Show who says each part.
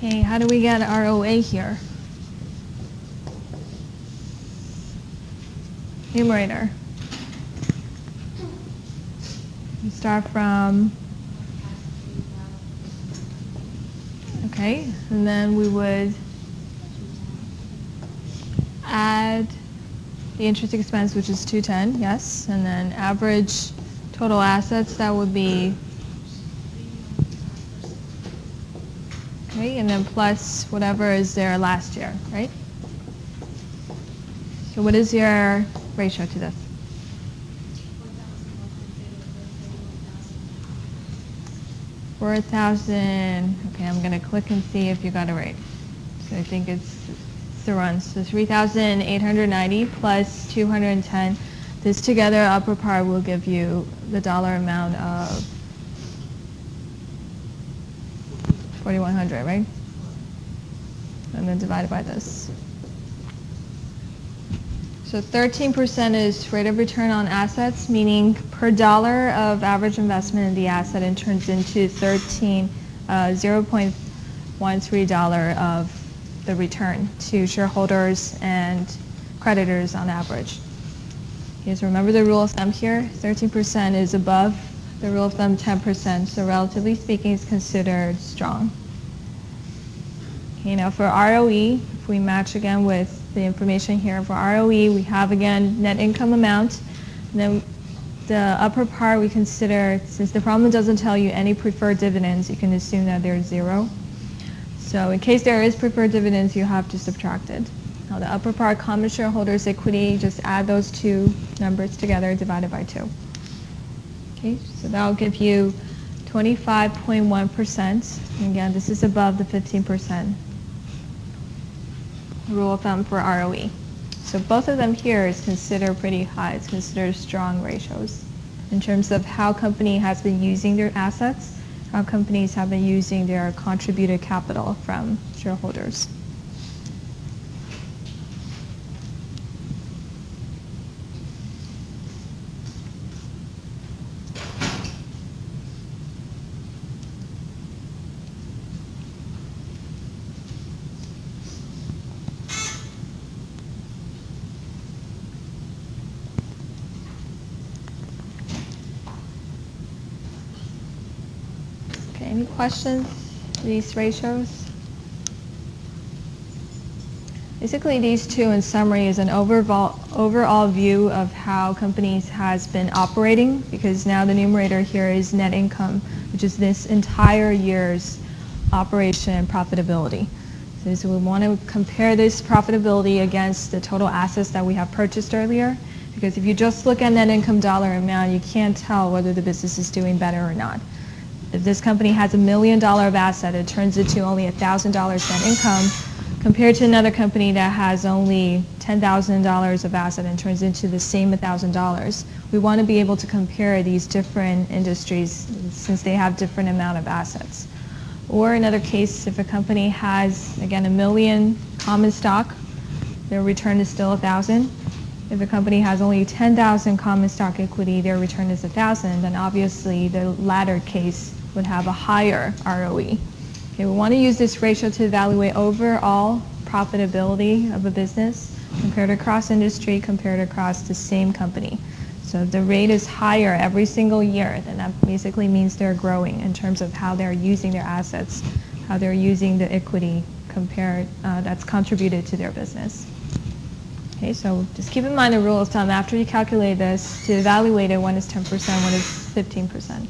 Speaker 1: Okay, how do we get ROA here? Numerator. We start from, okay, and then we would add the interest expense, which is 210, yes, and then average total assets, that would be, okay, and then plus whatever is there last year, right? So what is your ratio to this? 4,000. Okay, I'm going to click and see if you got it right. So I think it's the run. So 3,890 plus 210. This together, upper part will give you the dollar amount of 4,100, right? And then divided by this. So 13% is rate of return on assets, meaning per dollar of average investment in the asset, it turns into $0.13 of the return to shareholders and creditors on average. Okay, so remember the rule of thumb here, 13% is above the rule of thumb 10%, so relatively speaking it's considered strong. Okay, now for ROE, if we match again with the information here for ROE, we have again net income amount, and then the upper part we consider, since the problem doesn't tell you any preferred dividends, you can assume that there's zero. So in case there is preferred dividends, you have to subtract it. Now the upper part, common shareholders' equity, just add those two numbers together, divided by 2. Okay, so that'll give you 25.1%. Again, this is above the 15% rule of thumb for ROE. So both of them here is considered pretty high. It's considered strong ratios in terms of how company has been using their assets, how companies have been using their contributed capital from shareholders. Any questions, these ratios? Basically, these two in summary is an overall view of how companies has been operating, because now the numerator here is net income, which is this entire year's operation and profitability. So we want to compare this profitability against the total assets that we have purchased earlier, because if you just look at net income dollar amount, you can't tell whether the business is doing better or not. If this company has $1 million of asset, it turns into only $1,000 net income, compared to another company that has only $10,000 of asset and turns into the same $1,000. We want to be able to compare these different industries since they have different amount of assets. Or another case, if a company has, again, 1 million common stock, their return is still 1,000. If a company has only 10,000 common stock equity, their return is 1,000, then obviously the latter case would have a higher ROE. Okay, we want to use this ratio to evaluate overall profitability of a business compared across industry, compared across the same company. So if the rate is higher every single year, then that basically means they're growing in terms of how they're using their assets, how they're using the equity compared that's contributed to their business. Okay, so just keep in mind the rule of thumb. After you calculate this, to evaluate it, one is 10%, one is 15%.